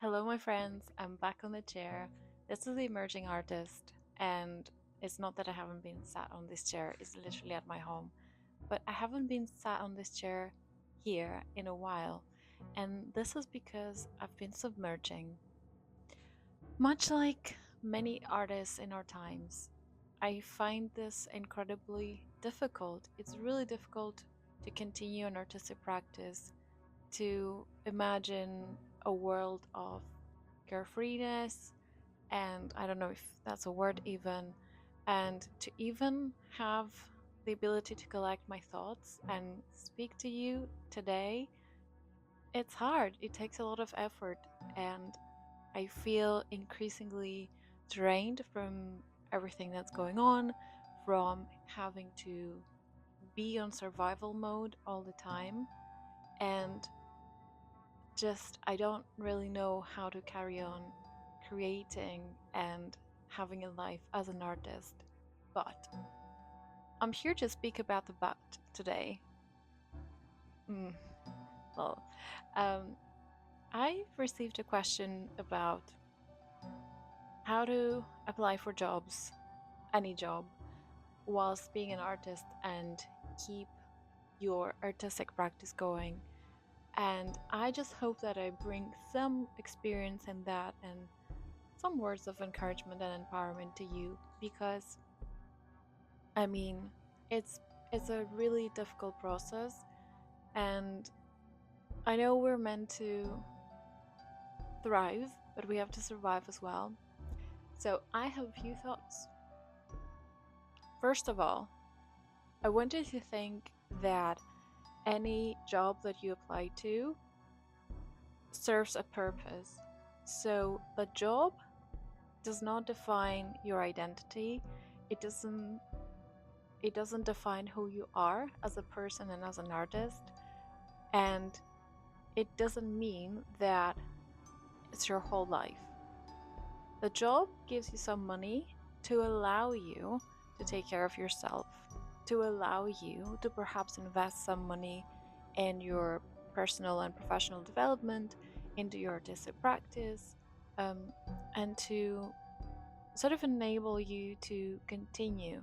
Hello, my friends. I'm back on the chair. This is the emerging artist, and it's not that I haven't been sat on this chair, it's literally at my home. But I haven't been sat on this chair here in a while, and this is because I've been submerging. Much like many artists in our times, I find this incredibly difficult. It's really difficult to continue an artistic practice, to imagine a world of carefreeness, and I don't know if that's a word even, and to even have the ability to collect my thoughts and speak to you today. It's hard, it takes a lot of effort, and I feel increasingly drained from everything that's going on, from having to be on survival mode all the time, and just I don't really know how to carry on creating and having a life as an artist. But I'm here to speak about the but today. Mm, well, um, I received a question about how to apply for jobs, any job, whilst being an artist and keep your artistic practice going. And I just hope that I bring some experience in that and some words of encouragement and empowerment to you, because I mean it's it's a really difficult process, and I know we're meant to thrive, but we have to survive as well. So I have a few thoughts. First of all, I want you to think that any job that you apply to serves a purpose. So the job does not define your identity. It doesn't define who you are as a person and as an artist, and it doesn't mean that it's your whole life. The job gives you some money to allow you to take care of yourself, to allow you to perhaps invest some money in your personal and professional development, into your artistic practice, um, and to sort of enable you to continue.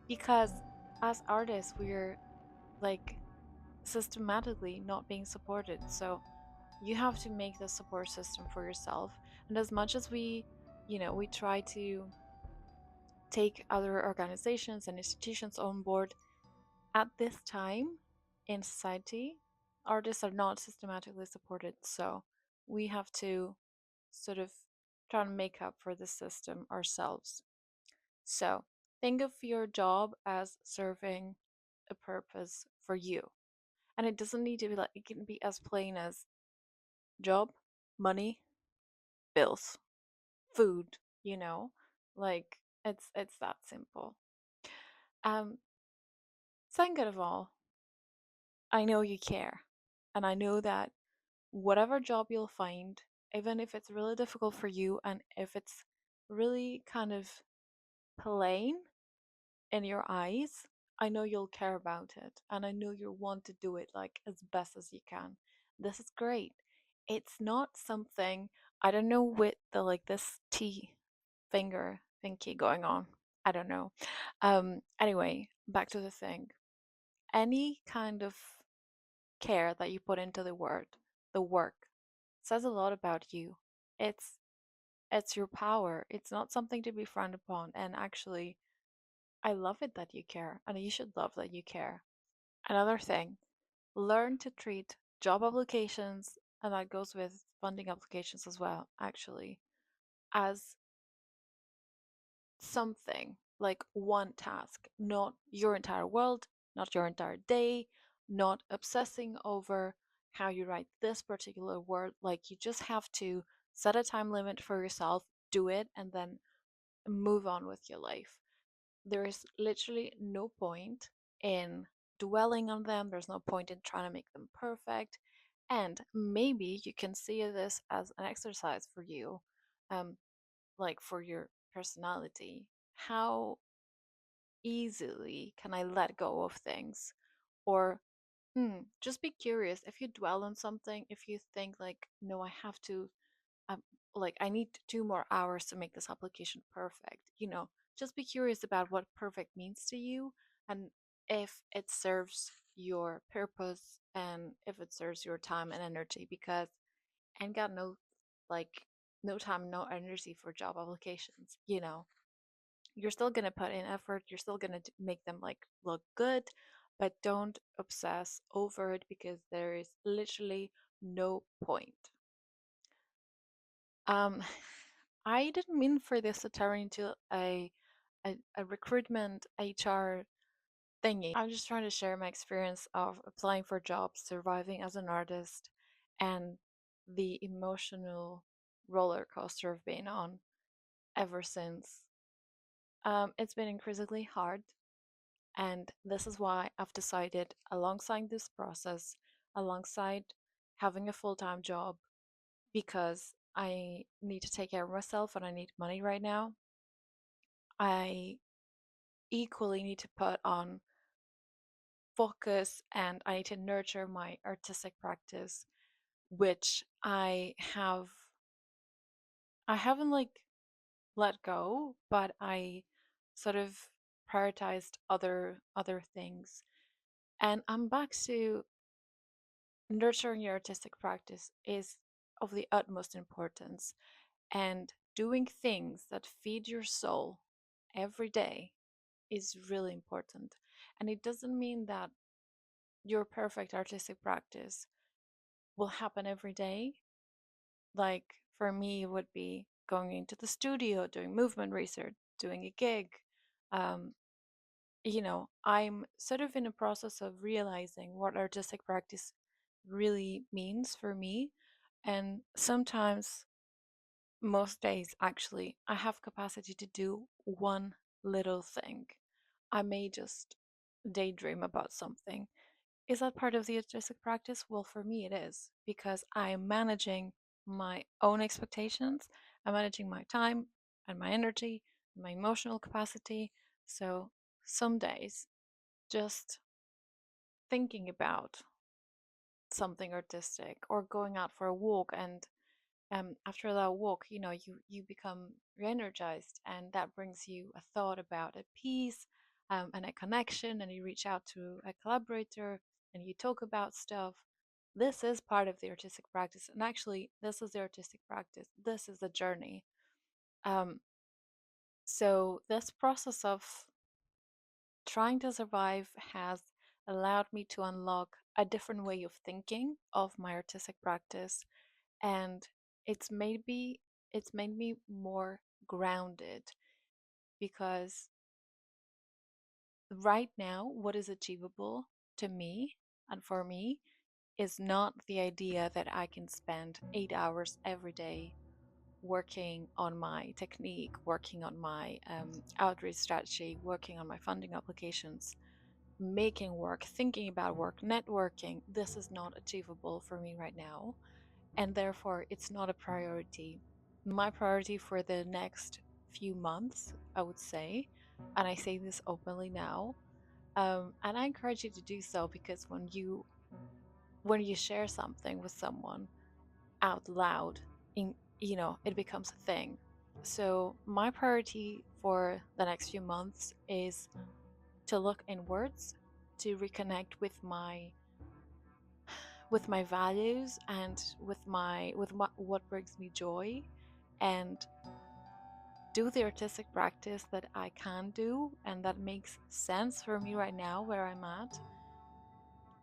Because as artists, we're like systematically not being supported. So you have to make the support system for yourself. And as much as we try to take other organizations and institutions on board, at this time in society, artists are not systematically supported. So we have to sort of try and make up for the system ourselves. So think of your job as serving a purpose for you. And it doesn't need to be like, it can be as plain as job, money, bills, food, you know? Like it's that simple. Um, Second of all, I know you care. And I know that whatever job you'll find, even if it's really difficult for you and if it's really kind of plain in your eyes, I know you'll care about it and I know you'll want to do it like as best as you can. This is great. It's not something, I don't know, with the like this T finger thingy going on. I don't know. Anyway, back to the thing. Any kind of care that you put into the work says a lot about you. It's it's your power. It's not something to be frowned upon. And actually, I love it that you care, and you should love that you care. Another thing, learn to treat job applications, and that goes with funding applications as well, actually, as something like one task, not your entire world, not your entire day, not obsessing over how you write this particular word. Like, you just have to set a time limit for yourself, do it, and then move on with your life. There is literally no point in dwelling on them, there's no point in trying to make them perfect. And maybe you can see this as an exercise for you, um, like for your personality. How easily can I let go of things? Or just be curious. If you dwell on something, if you think like, no, I have to um, like I need 2 more hours to make this application perfect. Just be curious about what perfect means to you, and if it serves your purpose and if it serves your time and energy, because I ain't got like no time, no energy for job applications. You're still gonna put in effort, you're still gonna make them like look good, but don't obsess over it because there is literally no point. um I didn't mean for this to turn into a recruitment HR thingy. I'm just trying to share my experience of applying for jobs, surviving as an artist, and the emotional roller coaster I've been on ever since. It's been increasingly hard, and this is why I've decided, alongside this process, alongside having a full time job, because I need to take care of myself and I need money right now, I equally need to put on focus and I need to nurture my artistic practice, which I haven't like let go, but I sort of prioritized other things. And I'm back to nurturing your artistic practice is of the utmost importance, and doing things that feed your soul every day is really important. And it doesn't mean that your perfect artistic practice will happen every day. Like for me, it would be going into the studio, doing movement research, doing a gig. Um, I'm sort of in a process of realizing what artistic practice really means for me. And sometimes, most days actually, I have capacity to do one little thing. I may just daydream about something. Is that part of the artistic practice? Well, for me, it is because I am managing my own expectations. I'm managing my time and my energy, my emotional capacity. So some days, just thinking about something artistic or going out for a walk, and after that walk, you become re-energized, and that brings you a thought about a piece, and a connection, and you reach out to a collaborator and you talk about stuff. This is part of the artistic practice, and actually this is the artistic practice, this is the journey. um, so this process of trying to survive has allowed me to unlock a different way of thinking of my artistic practice, and it's made me more grounded, because right now what is achievable to me and for me is not the idea that I can spend 8 hours every day working on my technique, working on my outreach strategy, working on my funding applications, making work, thinking about work, networking. This is not achievable for me right now, and therefore it's not a priority. My priority for the next few months, I would say, and I say this openly now, and I encourage you to do so, because when you share something with someone out loud, in it becomes a thing. So my priority for the next few months is to look inwards, to reconnect with my values and what brings me joy, and do the artistic practice that I can do and that makes sense for me right now where I'm at,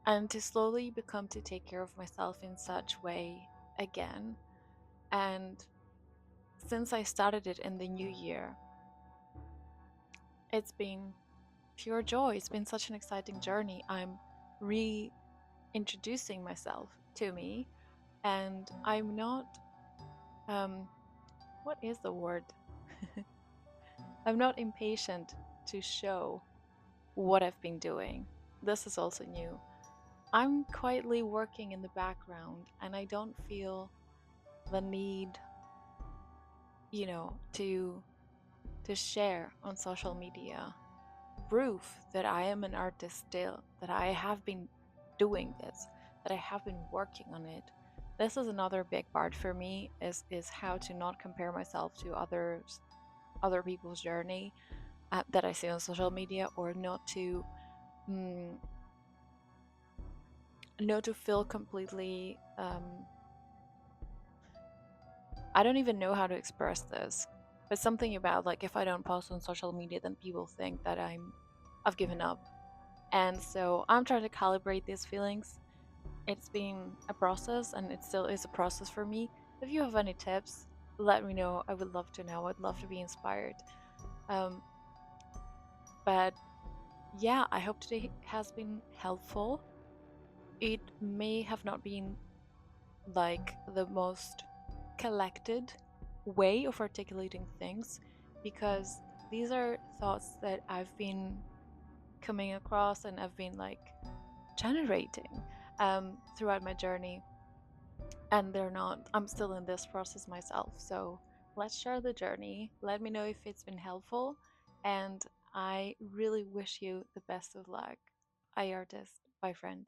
and to slowly become to take care of myself in such way again. And since I started it in the new year, it's been pure joy. It's been such an exciting journey. I'm reintroducing myself to me, and I'm not what is the word? I'm not impatient to show what I've been doing. This is also new. I'm quietly working in the background, and I don't feel the need, to share on social media proof that I am an artist still, that I have been doing this, that I have been working on it, this is another big part for me is how to not compare myself to other people's journey that I see on social media, or mm, not to feel completely I don't even know how to express this, but something about like if I don't post on social media, then people think that I've given up. And so I'm trying to calibrate these feelings. It's been a process and it still is a process for me. If you have any tips, let me know. I would love to know. I'd love to be inspired. Um, but yeah, I hope today has been helpful. It may have not been like the most collected way of articulating things, because these are thoughts that I've been coming across and I've been like generating throughout my journey, and they're not, I'm still in this process myself. So let's share the journey. Let me know if it's been helpful, and I really wish you the best of luck. I artist. Bye, friend.